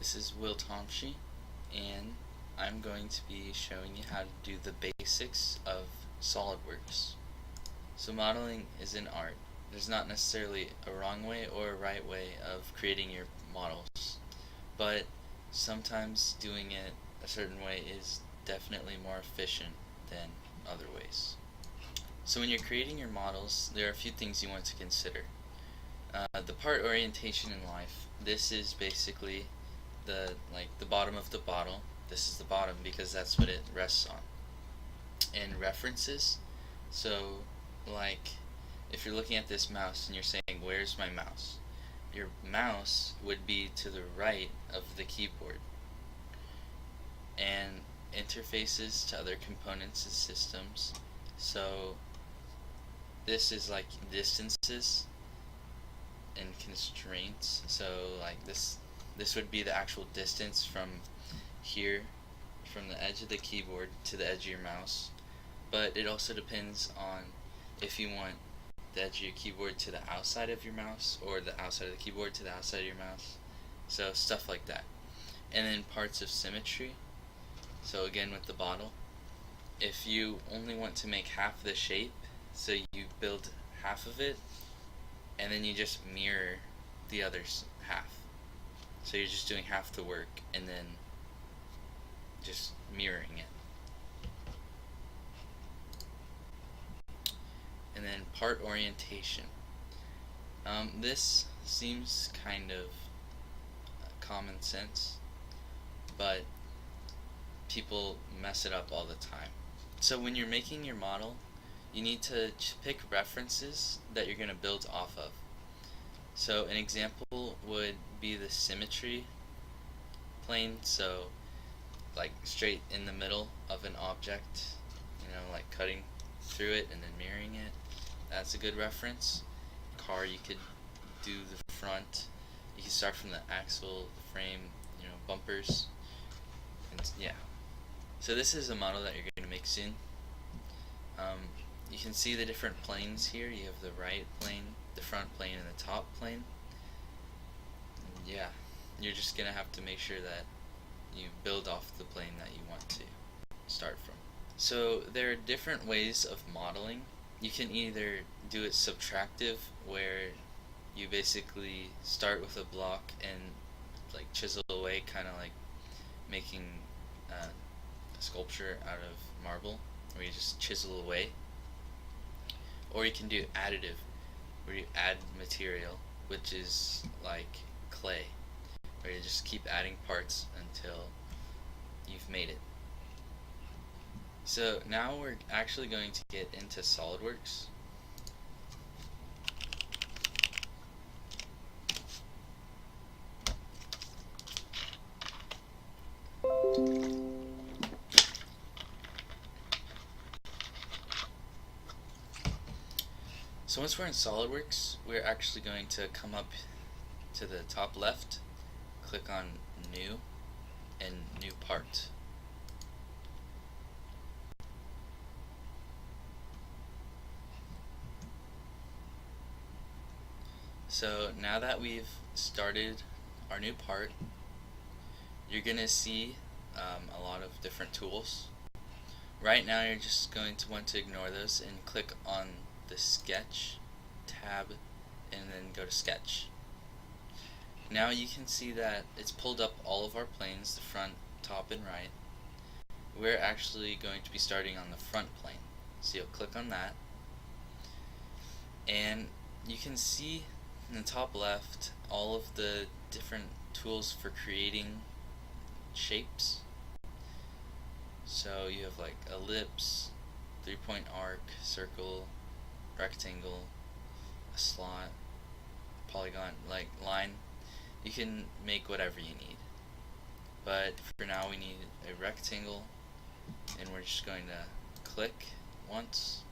This is Will Tomshi, and I'm going to be showing you how to do the basics of Solidworks. So modeling is an art. There's not necessarily a wrong way or a right way of creating your models, but sometimes doing it a certain way is definitely more efficient than other ways. So when you're creating your models, there are a few things you want to consider. The part orientation in life. This is basically the bottom of the bottle. This is the bottom because that's what it rests on. And references. So like if you're looking at this mouse and you're saying, where's my mouse? Your mouse would be to the right of the keyboard. And interfaces to other components and systems. So this is like distances and constraints. So like this would be the actual distance from here, from the edge of the keyboard to the edge of your mouse. But it also depends on if you want the edge of your keyboard to the outside of your mouse or the outside of the keyboard to the outside of your mouse. So stuff like that. And then parts of symmetry. So again with the bottle, if you only want to make half the shape, so you build half of it and then you just mirror the other half. So you're just doing half the work and then just mirroring it. And then part orientation. This seems kind of common sense, but people mess it up all the time. So when you're making your model, you need to pick references that you're going to build off of. So an example would be the symmetry plane, so like straight in the middle of an object, like cutting through it and then mirroring it. That's a good reference. Car, you could do the front. You can start from the axle, the frame, bumpers, and yeah. So this is a model that you're going to make soon. You can see the different planes here. You have the right plane, the front plane, and the top plane. And yeah, you're just going to have to make sure that you build off the plane that you want to start from. So there are different ways of modeling. You can either do it subtractive, where you basically start with a block and like chisel away, kind of like making a sculpture out of marble, where you just chisel away. Or you can do additive, where you add material, which is like clay, where you just keep adding parts until you've made it. So now we're actually going to get into Solidworks. So once we're in Solidworks, we're actually going to come up to the top left, click on New, and New Part. So now that we've started our new part, you're going to see a lot of different tools. Right now you're just going to want to ignore those and click on the Sketch tab and then go to Sketch. Now you can see that it's pulled up all of our planes, the front, top, and right. We're actually going to be starting on the front plane. So you'll click on that, and you can see in the top left all of the different tools for creating shapes. So you have like ellipse, 3-point arc, circle, rectangle, a slot, polygon, like line. You can make whatever you need, but for now we need a rectangle, and we're just going to click once,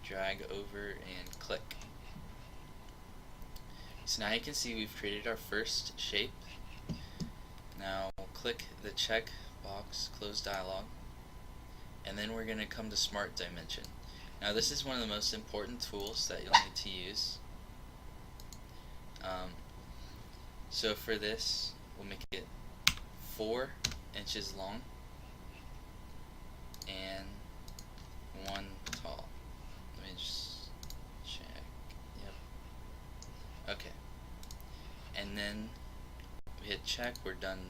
drag over, and click. So now you can see we've created our first shape. Now we'll click the check box, close dialog, and then we're going to come to Smart Dimension. Now this is one of the most important tools that you'll need to use. So for this, we'll make it 4 inches long and 1 tall. Let me just check. Yep. Okay. And then we hit check. We're done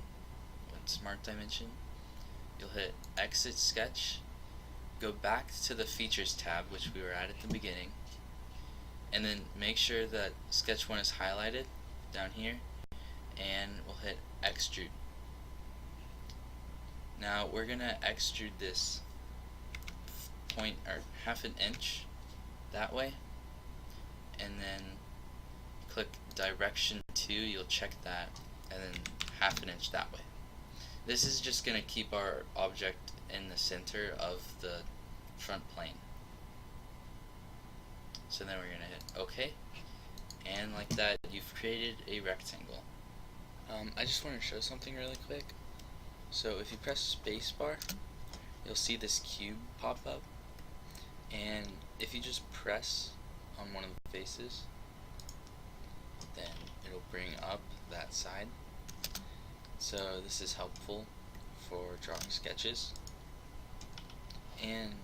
with Smart Dimension. You'll hit Exit Sketch. Go back to the Features tab, which we were at the beginning, and then make sure that Sketch 1 is highlighted down here, and we'll hit Extrude. Now we're gonna extrude this half an inch that way, and then click Direction 2. You'll check that, and then half an inch that way. This is just gonna keep our object in the center of the front plane. So then we're gonna hit OK, and like that you've created a rectangle. I just want to show something really quick. So if you press spacebar, you'll see this cube pop up, and if you just press on one of the faces, then it'll bring up that side. So this is helpful for drawing sketches. And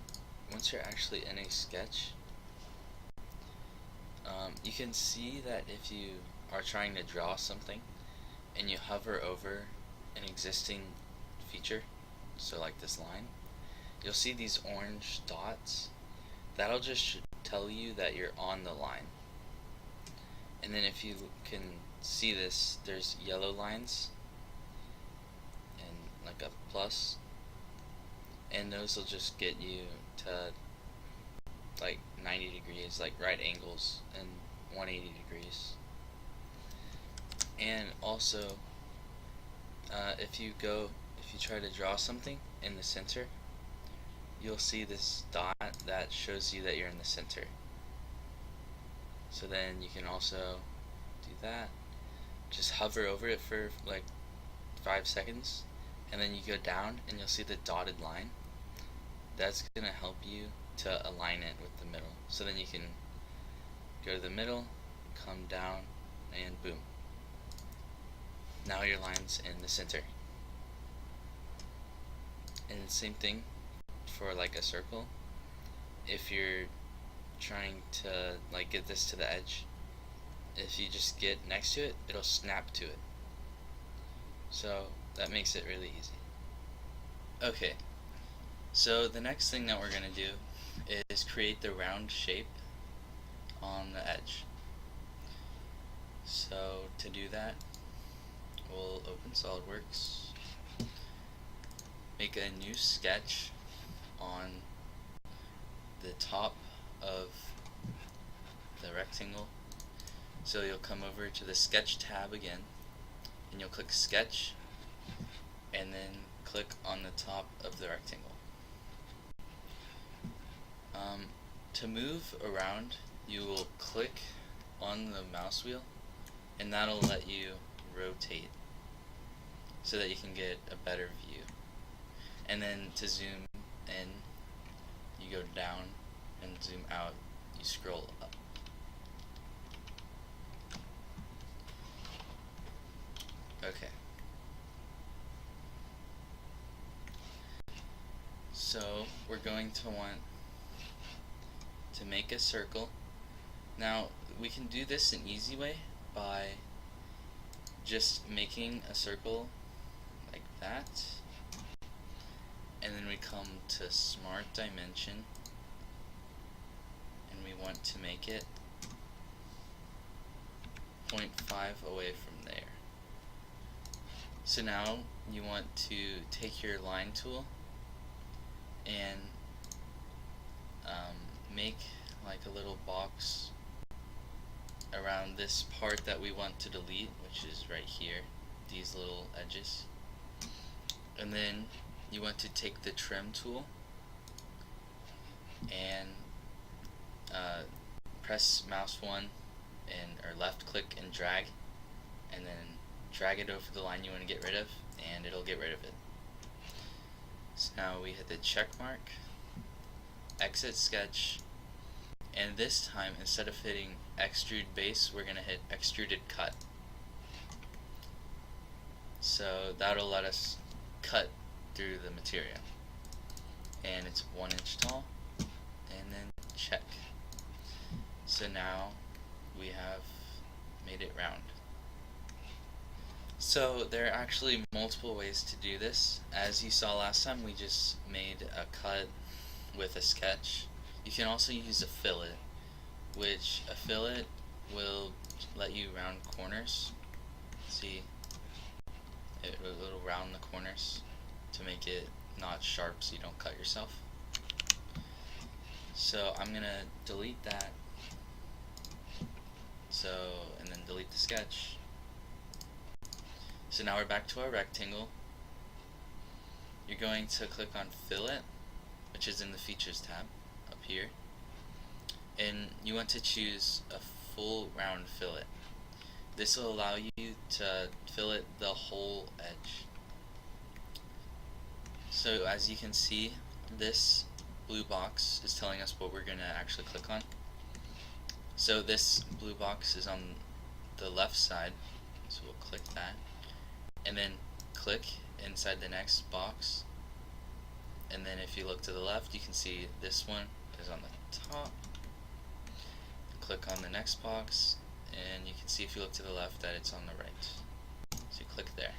once you're actually in a sketch, you can see that if you are trying to draw something and you hover over an existing feature, so like this line, you'll see these orange dots. That'll just tell you that you're on the line. And then if you can see this, there's yellow lines and like a plus, and those will just get you to like 90 degrees, like right angles, and 180 degrees. And also, if you try to draw something in the center, you'll see this dot that shows you that you're in the center. So then you can also do that. Just hover over it for like 5 seconds, and then you go down and you'll see the dotted line. That's gonna help you to align it with the middle. So then you can go to the middle, come down, and boom. Now your line's in the center. And same thing for like a circle. If you're trying to like get this to the edge, if you just get next to it, it'll snap to it. So that makes it really easy. Okay, so the next thing that we're going to do is create the round shape on the edge. So to do that, we'll open Solidworks, make a new sketch on the top of the rectangle. So you'll come over to the Sketch tab again, and you'll click Sketch, and then click on the top of the rectangle. To move around, you will click on the mouse wheel, and that'll let you rotate so that you can get a better view. And then to zoom in, you go down, and zoom out, you scroll up. Okay. So we're going to want to make a circle. Now we can do this an easy way by just making a circle like that, and then we come to Smart Dimension, and we want to make it 0.5 away from there. So now you want to take your line tool and make like a little box around this part that we want to delete, which is right here, these little edges. And then you want to take the trim tool and press mouse 1 or left click and drag, and then drag it over the line you want to get rid of, and it'll get rid of it. So now we hit the check mark, exit sketch, and this time instead of hitting extrude base, we're going to hit extruded cut. So that'll let us cut through the material. And it's 1 inch tall, and then check. So now we have made it round. So there are actually multiple ways to do this. As you saw last time, we just made a cut with a sketch. You can also use a fillet, which a fillet will let you round corners. See, it'll round the corners to make it not sharp so you don't cut yourself. So I'm gonna delete that. And then delete the sketch. So now we're back to our rectangle. You're going to click on fillet, which is in the features tab up here, and you want to choose a full round fillet. This will allow you to fillet the whole edge. So as you can see, this blue box is telling us what we're going to actually click on. So this blue box is on the left side, so we'll click that, and then click inside the next box, and then if you look to the left, you can see this one is on the top. Click on the next box, and you can see if you look to the left that it's on the right. So you click there.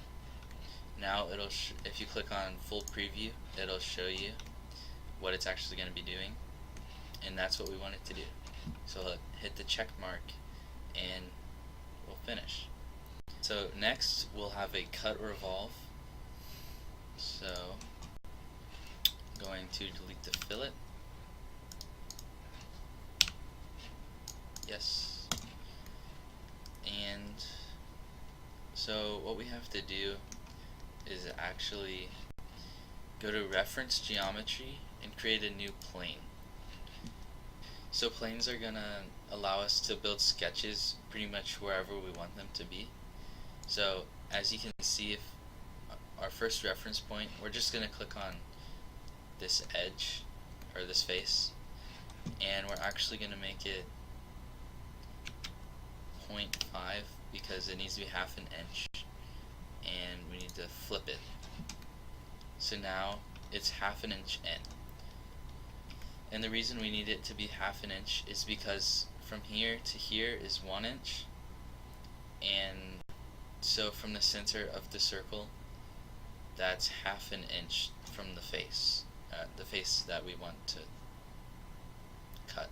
Now it'll if you click on full preview, it'll show you what it's actually going to be doing, and that's what we want it to do. So hit the check mark and we'll finish. So next we'll have a cut revolve. So I'm going to delete the fillet. Yes. And so what we have to do is actually go to reference geometry and create a new plane. So planes are gonna allow us to build sketches pretty much wherever we want them to be. So as you can see, if our first reference point, we're just gonna click on this edge or this face, and we're actually gonna make it 0.5 because it needs to be half an inch, and we need to flip it. So now it's half an inch in. And the reason we need it to be half an inch is because from here to here is 1 inch, and so from the center of the circle, that's half an inch from the face that we want to cut.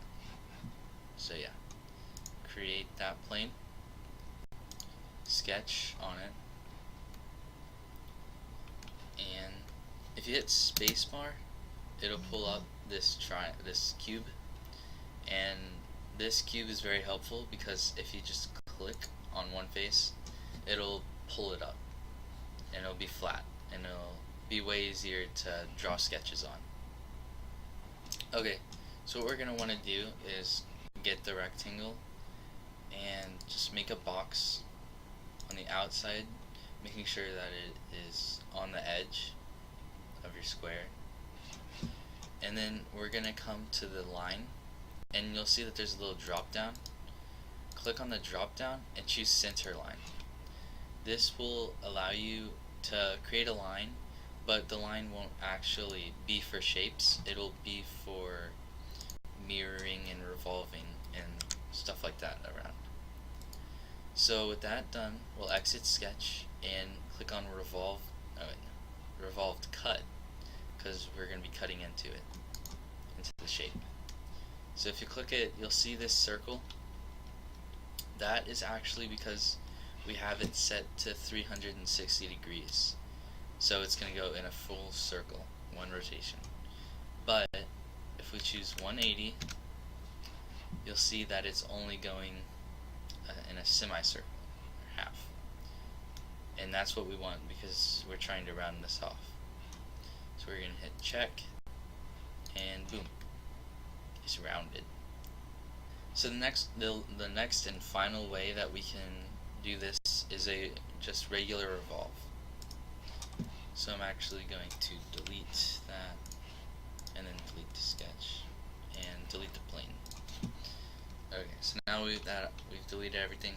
So yeah, create that plane, sketch on it, and if you hit spacebar, it'll pull up this cube, and this cube is very helpful because if you just click on one face, it'll pull it up and it'll be flat and it'll be way easier to draw sketches on. Okay, so what we're going to want to do is get the rectangle and just make a box on the outside, making sure that it is on the edge of your square. And then we're going to come to the line, and you'll see that there's a little drop down. Click on the drop down and choose center line. This will allow you to create a line, but the line won't actually be for shapes. It'll be for mirroring and revolving and stuff like that around. So with that done, we'll exit sketch and click on revolved cut, because we're going to be cutting into the shape. So if you click it, you'll see this circle. That is actually because we have it set to 360 degrees. So it's going to go in a full circle, one rotation. But if we choose 180, you'll see that it's only going in a semicircle, or half. And that's what we want because we're trying to round this off. So we're going to hit check, and boom, it's rounded. So the next and final way that we can do this is a just regular revolve. So I'm actually going to delete that, and then delete the sketch, and delete the plane. Okay, so now we've deleted everything.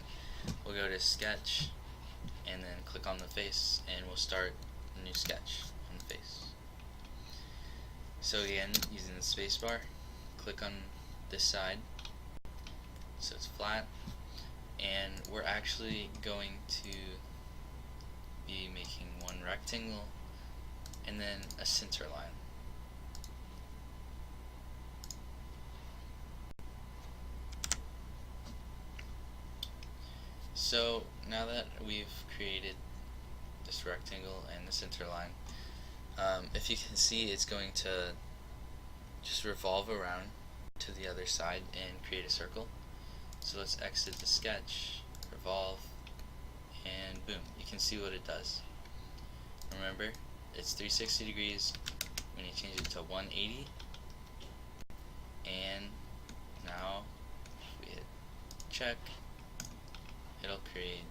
We'll go to sketch, and then click on the face, and we'll start a new sketch on the face. So again, using the spacebar, click on this side so it's flat, and we're actually going to be making one rectangle and then a center line. So now that we've created this rectangle and the center line, if you can see, it's going to just revolve around to the other side and create a circle. So let's exit the sketch, revolve, and boom, you can see what it does. Remember, it's 360 degrees. When you change it to 180, and now if we hit check, it'll create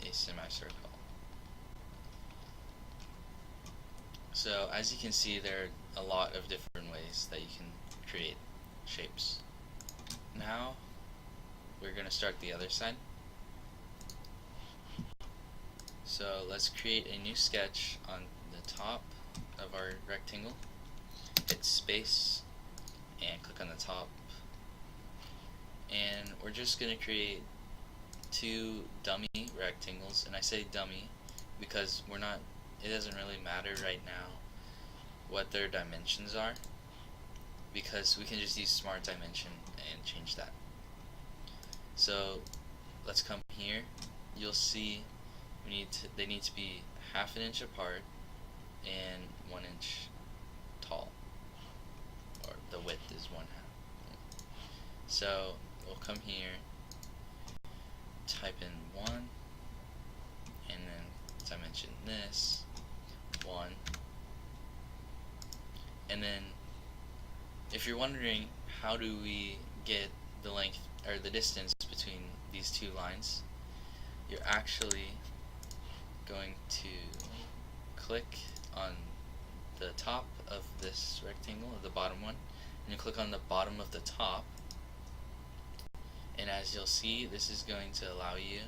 a semicircle. So as you can see, there are a lot of different ways that you can create shapes. Now we're going to start the other side. So let's create a new sketch on the top of our rectangle. Hit space and click on the top, and we're just going to create two dummy rectangles. And I say dummy because it doesn't really matter right now what their dimensions are, because we can just use smart dimension and change that. So let's come here. You'll see they need to be 1/2 inch apart and 1 inch tall, or the width is 1/2. So we'll come here, type in 1, and then dimension this 1, and then if you're wondering how do we get the length or the distance between these two lines, you're actually going to click on the top of this rectangle, the bottom one, and you click on the bottom of the top, and as you'll see, this is going to allow you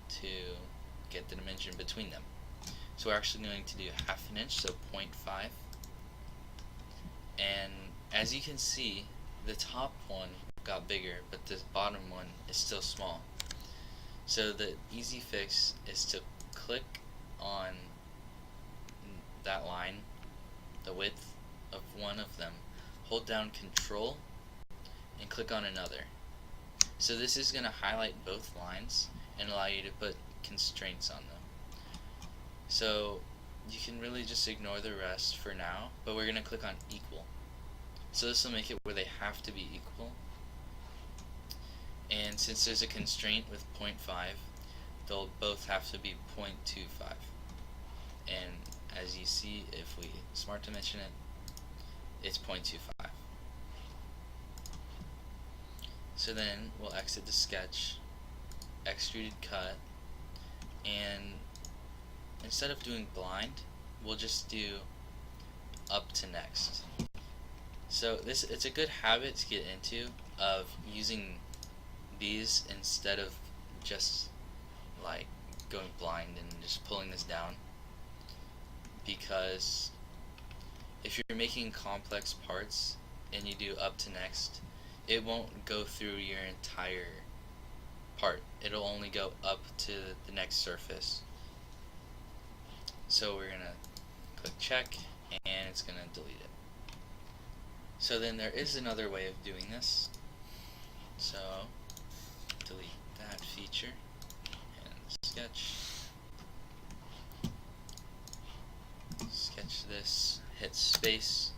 to get the dimension between them. So we're actually going to do 1/2 inch, so 0.5, and as you can see, the top one got bigger, but the bottom one is still small. So the easy fix is to click on that line, the width of one of them, hold down Control, and click on another. So this is going to highlight both lines and allow you to put constraints on them. So you can really just ignore the rest for now, but we're going to click on equal. So this will make it where they have to be equal. And since there's a constraint with 0.5, they'll both have to be 0.25. And as you see, if we smart dimension it, it's 0.25. So then we'll exit the sketch, extruded cut, and instead of doing blind, we'll just do up to next. So it's a good habit to get into, of using these instead of just like going blind and just pulling this down, because if you're making complex parts and you do up to next, it won't go through your entire part. It'll only go up to the next surface. So we're gonna click check, and it's gonna delete it. So then there is another way of doing this. So delete that feature and sketch. Sketch this, hit space,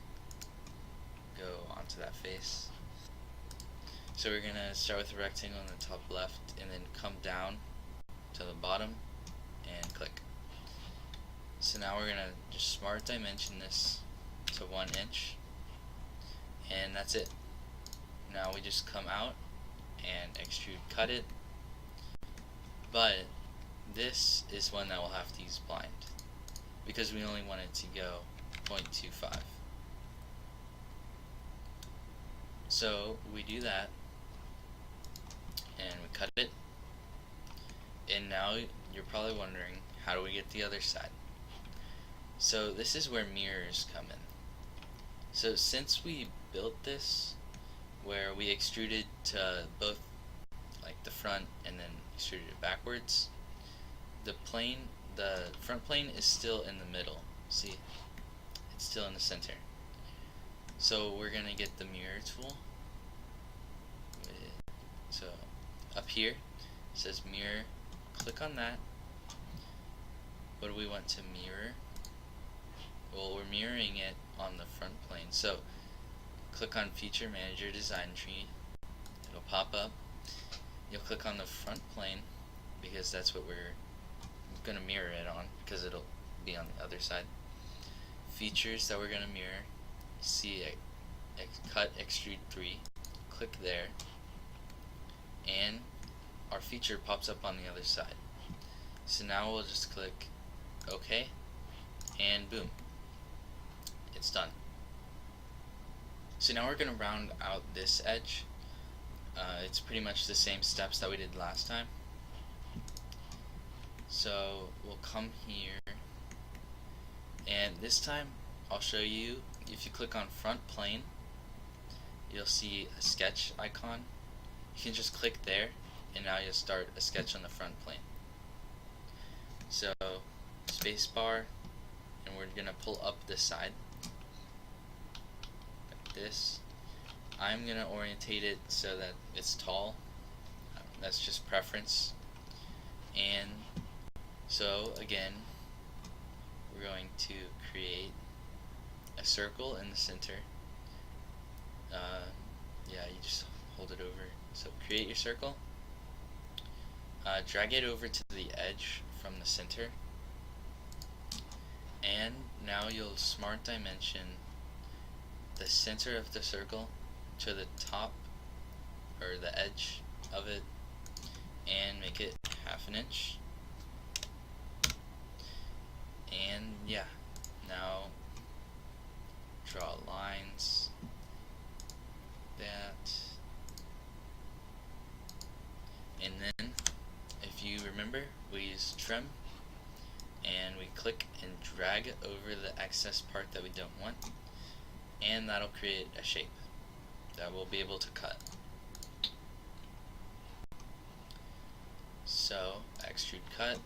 go onto that face. So we're gonna start with a rectangle in the top left and then come down to the bottom and click. So now we're gonna just smart dimension this to 1 inch, and that's it. Now we just come out and extrude cut it, but this is one that we'll have to use blind because we only want it to go 0.25. So we do that and we cut it, And now you're probably wondering, how do we get the other side? So this is where mirrors come in. So since we built this where we extruded to both like the front and then extruded it backwards, the front plane is still in the middle. See, it's still in the center. So we're gonna get the mirror tool. So up here it says mirror, click on that. What do we want to mirror? Well, we're mirroring it on the front plane. So click on Feature Manager Design Tree. It'll pop up. You'll click on the front plane because that's what we're going to mirror it on, because it'll be on the other side. Features that we're going to mirror. See Cut Extrude 3. Click there. And our feature pops up on the other side. So now we'll just click OK. And boom. It's done. So now we're going to round out this edge. It's pretty much the same steps that we did last time. So we'll come here, and this time I'll show you, if you click on front plane, you'll see a sketch icon. You can just click there, and now you'll start a sketch on the front plane. So spacebar, and we're going to pull up this side like this. I'm going to orientate it so that it's tall. That's just preference. And so again, we're going to create a circle in the center. Yeah, you just hold it over. So create your circle. Drag it over to the edge from the center. And now you'll smart dimension the center of the circle to the top, or the edge of it, and make it 1/2 inch. And yeah, now draw lines, that, and then if you remember, we use trim, and we click and drag over the excess part that we don't want, and that'll create a shape that we'll be able to cut. So extrude cut.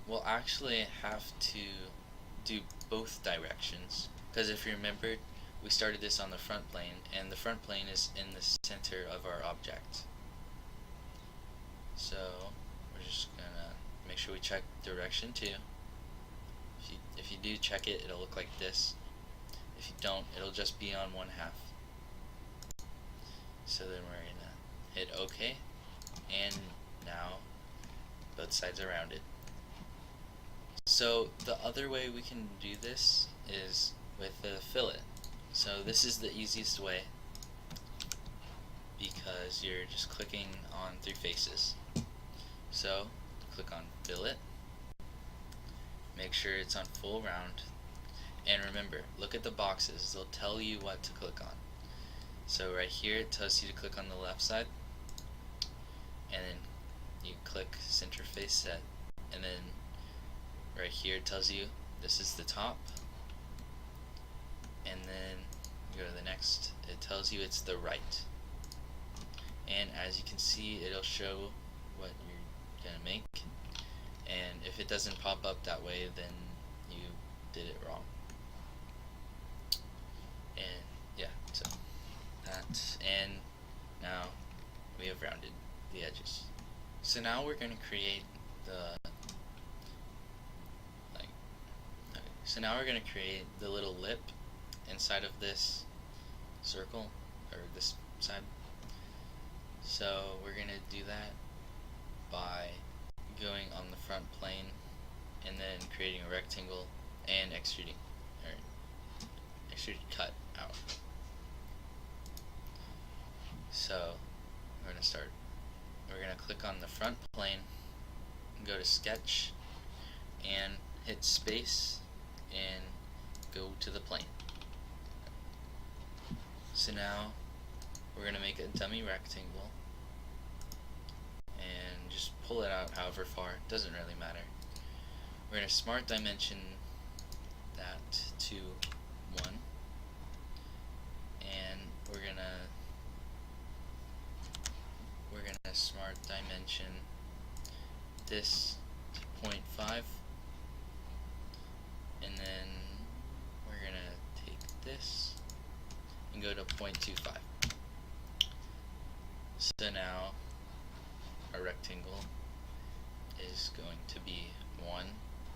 We'll actually have to do both directions, because if you remember, we started this on the front plane, and the front plane is in the center of our object. So we're just gonna make sure we check direction 2. If you do check it, it'll look like this. If you don't, it'll just be on 1/2. So then we're gonna hit OK, and now both sides are rounded. So the other way we can do this is with a fillet. So this is the easiest way, because you're just clicking on 3 faces. So click on fillet, make sure it's on full round, and remember, look at the boxes, they'll tell you what to click on. So right here it tells you to click on the left side, and then you click center face set, and then right here it tells you this is the top, and then you go to the next, it tells you it's the right. And as you can see, it'll show what you're gonna make, and if it doesn't pop up that way, then you did it wrong. And yeah, so that, and now we have rounded the edges. So now we're going to create the little lip inside of this circle, or this side. So we're going to do that by going on the front plane and then creating a rectangle and extruding, or extrude cut out. So we're going to click on the front plane, go to sketch, and hit space and go to the plane. So now we're going to make a dummy rectangle, and just pull it out however far, doesn't really matter. We're going to smart dimension that to 1, and we're gonna smart dimension this to 0.5, and then we're gonna take this and go to 0.25. So now our rectangle is going to be 1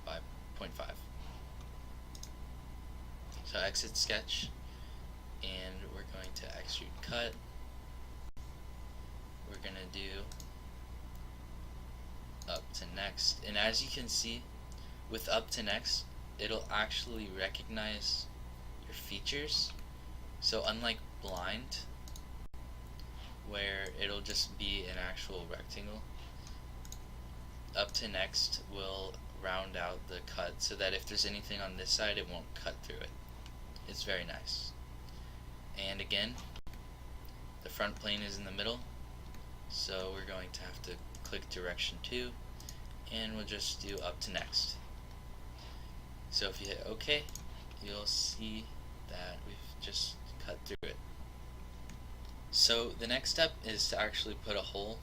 by 0.5. So exit sketch, and we're going to extrude cut. We're going to do up to next, and as you can see with up to next, it'll actually recognize your features. So unlike blind, where it'll just be an actual rectangle, up to next will round out the cut so that if there's anything on this side, it won't cut through it. It's very nice. And again, the front plane is in the middle, so we're going to have to click direction 2, and we'll just do up to next. So if you hit OK, you'll see that we've just cut through it. So the next step is to actually put a hole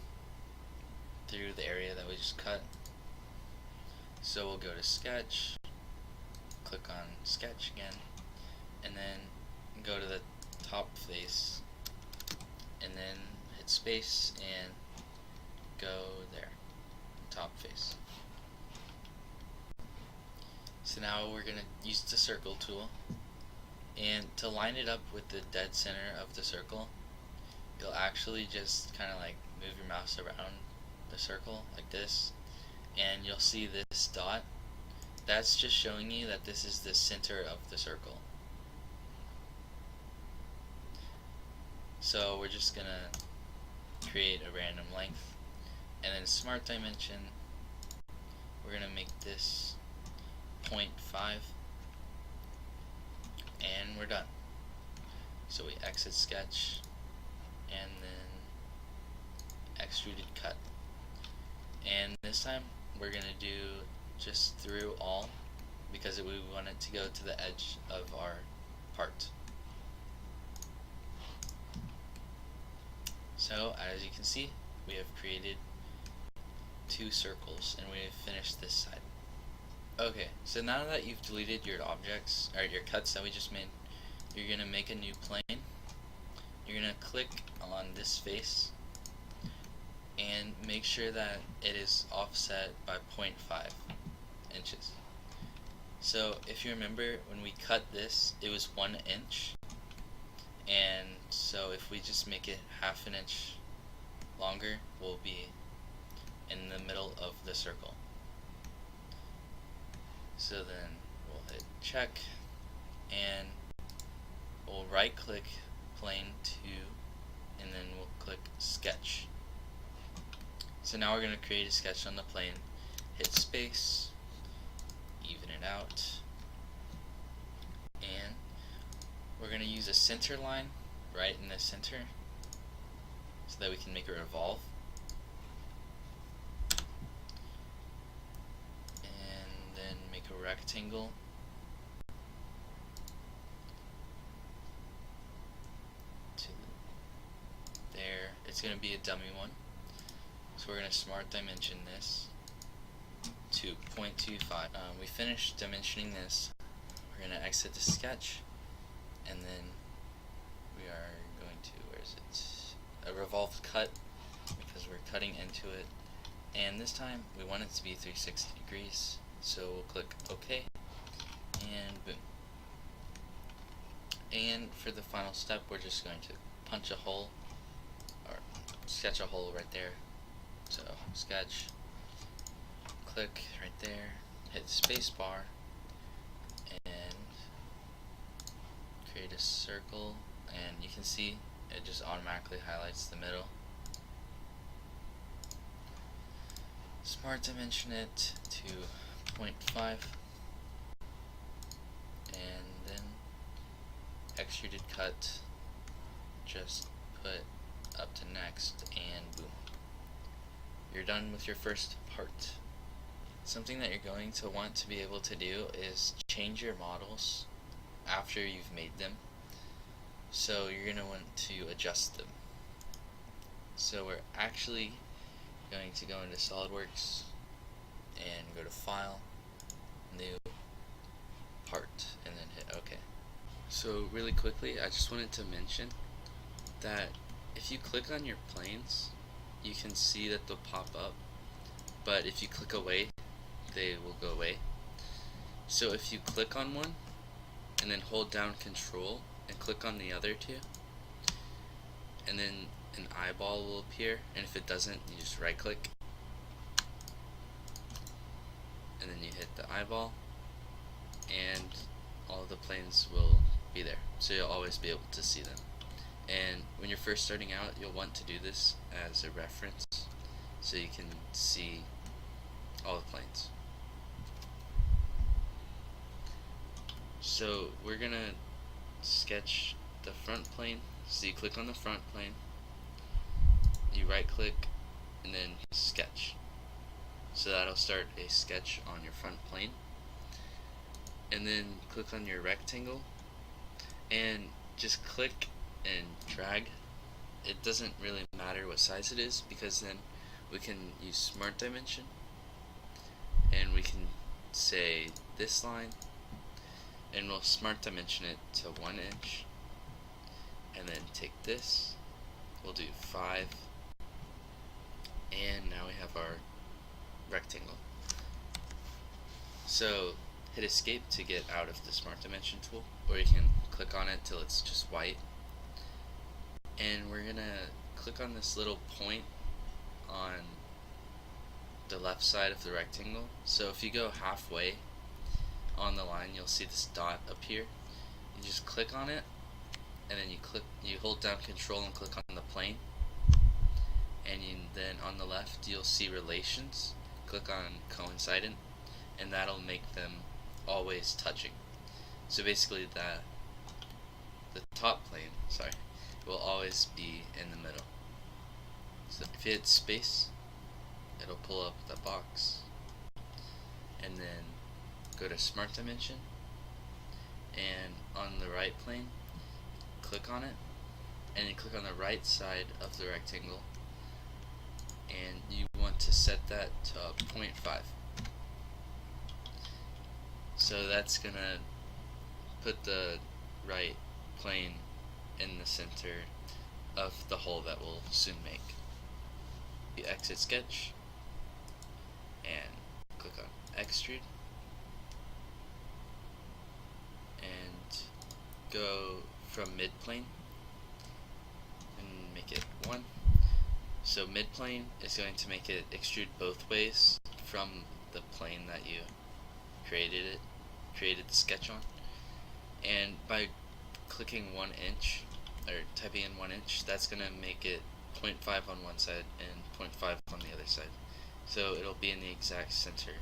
through the area that we just cut. So we'll go to sketch, click on sketch again, and then go to the top face, and then hit space and go there, top face. So now we're going to use the circle tool, and to line it up with the dead center of the circle, you'll actually just kind of like move your mouse around the circle like this, and you'll see this dot. That's just showing you that this is the center of the circle. So we're just gonna create a random length, and then smart dimension, we're gonna make this 0.5, and we're done. So we exit sketch, and then extruded cut, and this time we're gonna do just through all, because we want it to go to the edge of our part. So as you can see, we have created 2 circles, and we have finished this side. Okay, so now that you've deleted your objects, or your cuts that we just made, you're going to make a new plane. You're going to click on this face and make sure that it is offset by 0.5 inches. So if you remember, when we cut this, it was 1 inch, and so if we just make it half an inch longer, we'll be in the middle of the circle. So then we'll hit check, and we'll right click plane 2, and then we'll click sketch. So now we're going to create a sketch on the plane. Hit space, even it out, and we're going to use a center line right in the center so that we can make it revolve. And then make a rectangle. To there. It's going to be a dummy one. So we're going to smart dimension this to 0.25. We finished dimensioning this. We're going to exit the sketch, and then we are going to, where is it? A revolved cut, because we're cutting into it. And this time we want it to be 360 degrees. So we'll click OK, and boom. And for the final step, we're just going to punch a hole, or sketch a hole right there. So sketch, click right there, hit space bar, and create a circle, and you can see it just automatically highlights the middle. Smart dimension it to 0.5, and then extruded cut, just put up to next, and boom. you're done with your first part. Something that you're going to want to be able to do is change your models after you've made them. So you're going to want to adjust them. So we're actually going to go into Solidworks and go to File, New, Part, and then hit OK. So really quickly, I just wanted to mention that if you click on your planes, you can see that they'll pop up, but if you click away, they will go away. So if you click on one and then hold down Control and click on the other two, and then an eyeball will appear, and if it doesn't, you just right click and then you hit the eyeball, and all of the planes will be there, so you'll always be able to see them. And when you're first starting out, you'll want to do this as a reference so you can see all the planes. So we're gonna sketch the front plane. So you click on the front plane, you right click, and then sketch. So that'll start a sketch on your front plane. And then click on your rectangle and just click and drag. It doesn't really matter what size it is, because then we can use Smart Dimension and we can say this line, and we'll Smart Dimension it to 1 inch, and then take this, we'll do 5, and now we have our rectangle. So hit escape to get out of the Smart Dimension tool, or you can click on it till it's just white. And we're gonna click on this little point on the left side of the rectangle. So if you go halfway on the line, you'll see this dot appear. You just click on it, and then you hold down Control and click on the plane, and then on the left you'll see relations. Click on coincident, and that'll make them always touching. So basically the top plane, will always be in the middle. So if you hit space, it'll pull up the box, and then go to Smart Dimension, and on the right plane, click on it, and then click on the right side of the rectangle, and you want to set that to 0.5. So that's gonna put the right plane in the center of the hole that we'll soon make. You exit sketch and click on extrude and go from mid plane and make it 1. So mid plane is going to make it extrude both ways from the plane that you created the sketch on. And by clicking 1 inch, or typing in 1 inch, that's going to make it 0.5 on one side and 0.5 on the other side. So it'll be in the exact center,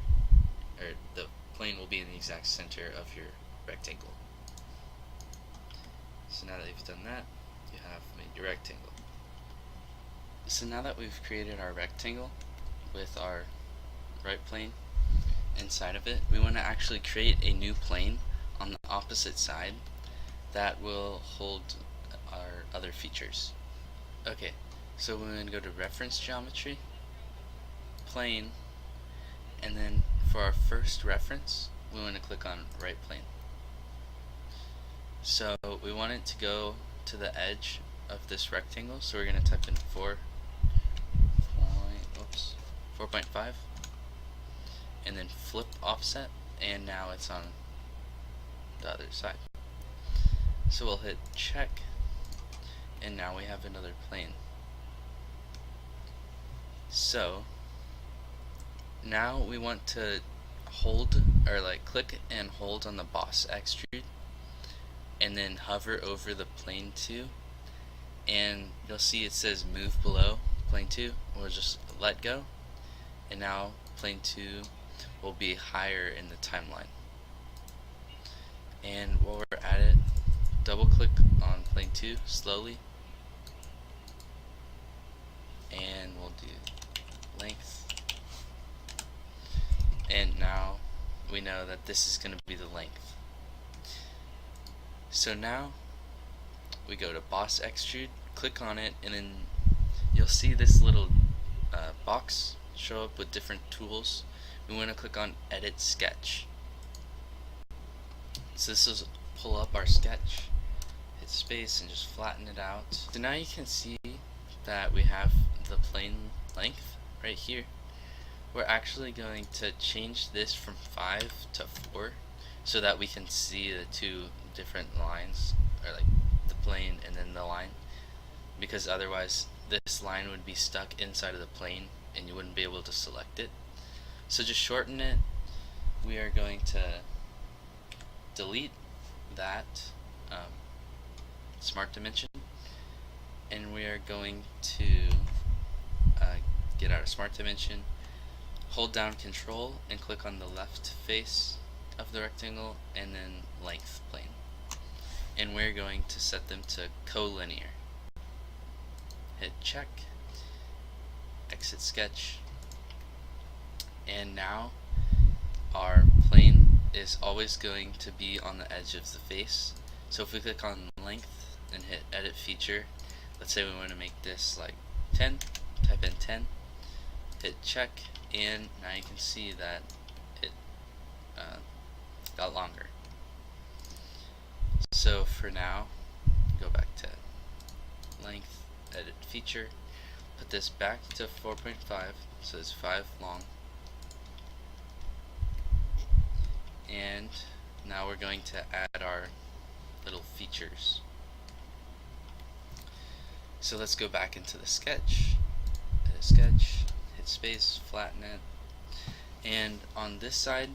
or the plane will be in the exact center of your rectangle. So now that you've done that, you have made your rectangle. So now that we've created our rectangle with our right plane inside of it, we want to actually create a new plane on the opposite side that will hold our other features. Okay, so we're going to go to Reference Geometry, Plane, and then for our first reference, we want to click on Right Plane. So we want it to go to the edge of this rectangle, so we're going to type in 4.5, and then flip offset, and now it's on the other side. So we'll hit check, and now we have another plane. So now we want to hold, or click and hold on the boss extrude, and then hover over the plane 2, and you'll see it says move below plane 2. We'll just let go, and now plane 2 will be higher in the timeline. And while we're at it, double click on plane 2 slowly, and we'll do length, and now we know that this is going to be the length. So now we go to Boss Extrude, click on it, and then you'll see this little box show up with different tools. We want to click on Edit Sketch. So this will pull up our sketch, hit space, and just flatten it out. So now you can see that we have the plane length right here. We're actually going to change this from 5 to 4 so that we can see the two different lines, or like the plane and then the line, because otherwise this line would be stuck inside of the plane and you wouldn't be able to select it. So just shorten it. We are going to delete that smart dimension, and we are going to get out of smart dimension, hold down Control and click on the left face of the rectangle and then length plane, and we're going to set them to collinear. Hit check, exit sketch, and now our plane is always going to be on the edge of the face. So if we click on length and hit edit feature, let's say we want to make this like 10, type in 10, hit check, and now you can see that it got longer. So for now, go back to length, edit feature, put this back to 4.5, so it's 5 long, and now we're going to add our little features. So let's go back into the sketch, edit sketch, hit space, flatten it, and on this side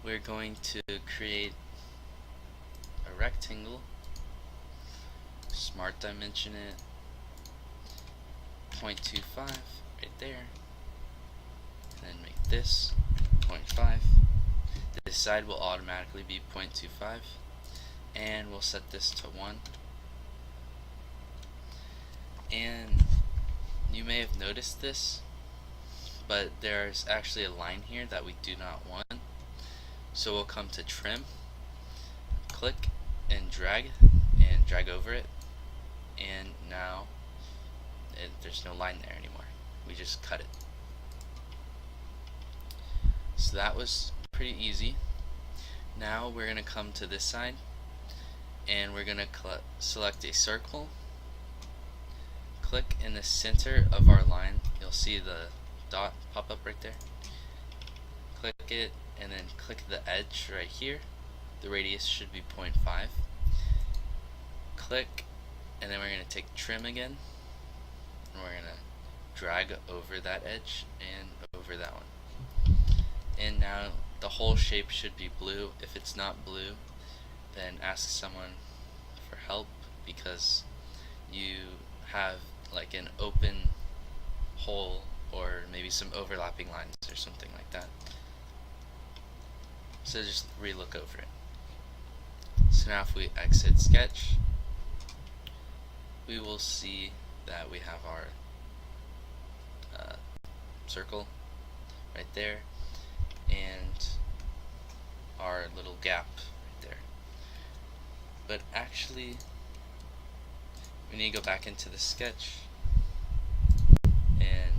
we're going to create a rectangle, smart dimension it, 0.25 right there, and then make this 0.5. This side will automatically be 0.25, and we'll set this to 1. And you may have noticed this, but there's actually a line here that we do not want. So we'll come to trim, click and drag over it, and now there's no line there anymore. We just cut it. So that was pretty easy. Now we're going to come to this side and we're going to select a circle, click in the center of our line. You'll see the dot pop up right there. Click it and then click the edge right here. The radius should be 0.5. Click, and then we're going to take trim again, and we're going to drag over that edge and over that one. And now the whole shape should be blue. If it's not blue, then ask someone for help, because you have like an open hole or maybe some overlapping lines or something like that. So just re-look over it. So now if we exit sketch, we will see that we have our circle right there and our little gap right there. But actually we need to go back into the sketch and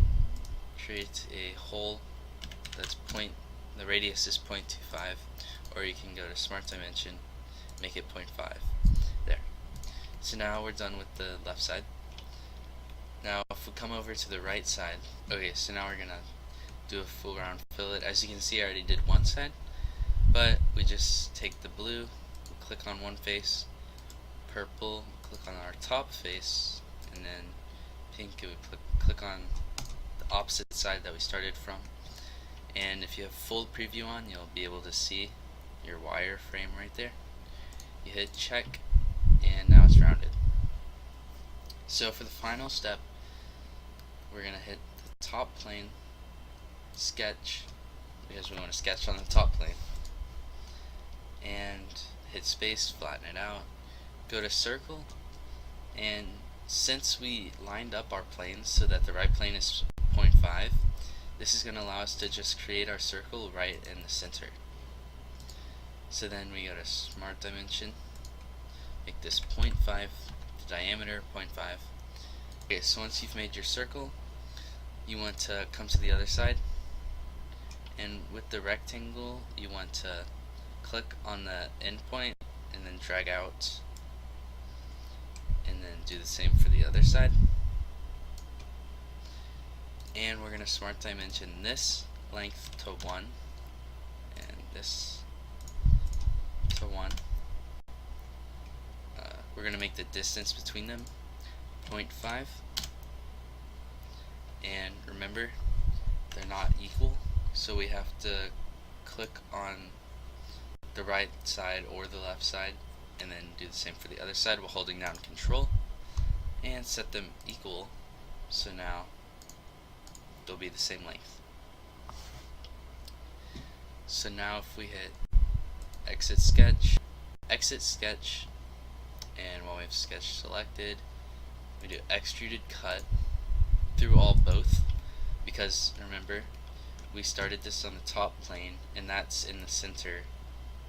create a hole that's the radius is 0.25, or you can go to smart dimension, make it 0.5 there. So now we're done with the left side. Now if we come over to the right side, okay, so now we're gonna do a full round fillet. As you can see, I already did one side, but we just take the blue, we click on one face, purple, click on our top face, and then pink, we click on the opposite side that we started from. And if you have full preview on, you'll be able to see your wireframe right there. You hit check, and now it's rounded. So for the final step, we're going to hit the top plane, sketch, because we want to sketch on the top plane, and hit space, flatten it out, go to circle, and since we lined up our planes so that the right plane is 0.5, this is going to allow us to just create our circle right in the center. So then we go to Smart Dimension, make this 0.5, the diameter 0.5. Okay, so once you've made your circle, you want to come to the other side, and with the rectangle you want to click on the endpoint and then drag out, and then do the same for the other side. And we're going to Smart Dimension this length to 1 and this to 1. We're going to make the distance between them 0.5, and remember, they're not equal, so we have to click on the right side or the left side and then do the same for the other side while holding down Control, and set them equal, so now they'll be the same length. So now if we hit exit sketch, and while we have sketch selected, we do extruded cut through all both, because remember, we started this on the top plane and that's in the center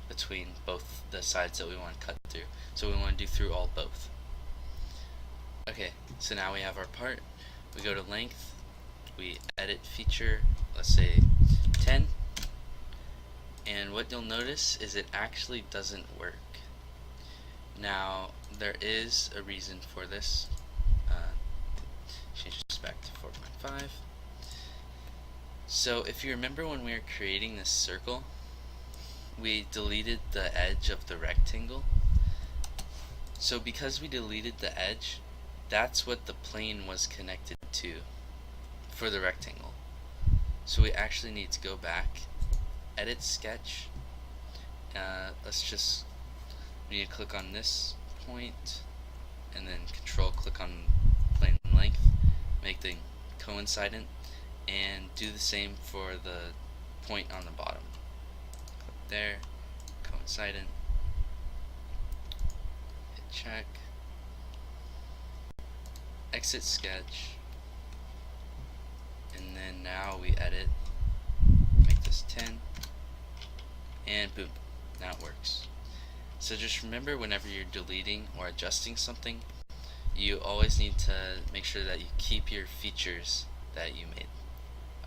between both the sides that we want to cut through, so we want to do through all both. Okay, so now we have our part. We go to length, we edit feature, let's say 10, and what you'll notice is it actually doesn't work. Now there is a reason for this. Change this back to 4.5. So if you remember when we were creating this circle, we deleted the edge of the rectangle. So because we deleted the edge, that's what the plane was connected to for the rectangle. So we actually need to go back, edit sketch, we need to click on this point and then Control click on plane length, make the coincident, and do the same for the point on the bottom. Click there, coincident, hit check, exit sketch, and then now we edit, make this 10, and boom, now it works. So just remember, whenever you're deleting or adjusting something, you always need to make sure that you keep your features that you made.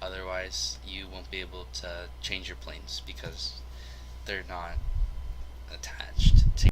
Otherwise, you won't be able to change your planes because they're not attached to